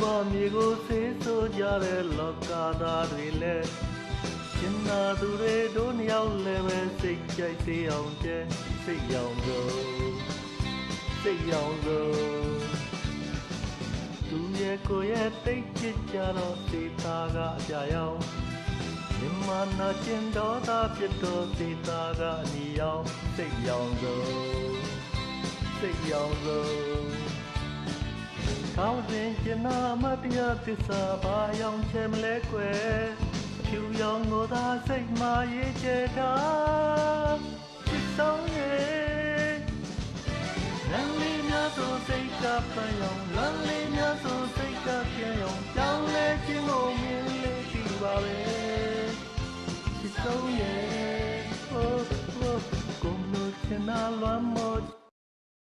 ဘာမြေကိုဆေးဆိုကြတဲ့လောကသားတွေလည်းရှင်နာသူတွေတို့နှစ်ယောက်လည်းပဲစိတ်ကြိုက်စေအောင်ကျဲစိတ်ရောင်ဆုံးစိတ်ရောင်ဆုံးသူရဲ့ကိုယ်ရဲ့တိတ်ချစ်ကြတော့စေသားကအကြရောက်မြမနာကျင်တော်သာပြတ်တော်စေသားကအနီရောင်စိတ်ရောင်ဆုံးစိတ်ရောင်ဆုံးကောင်းစဉ်ကျင်နာမတရားသစ္စာဘာရောင်ချဲမလဲကွယ်ဖြူရောင်ကိုသာစိတ်မှရေးချဲထားချစ်ဆုံးရဲ့လမ်းလေးများဆိုစိတ်ကပန်းရောင်လမ်းလေးများဆိုစိတ်ကပြန်ရောင်ကြောင်းလဲခြင်းကိုမြင်လေးကြည့်ပါပဲချစ်ဆုံးရဲ့ကိုယ်ကိုချင်နာလွမ်းမော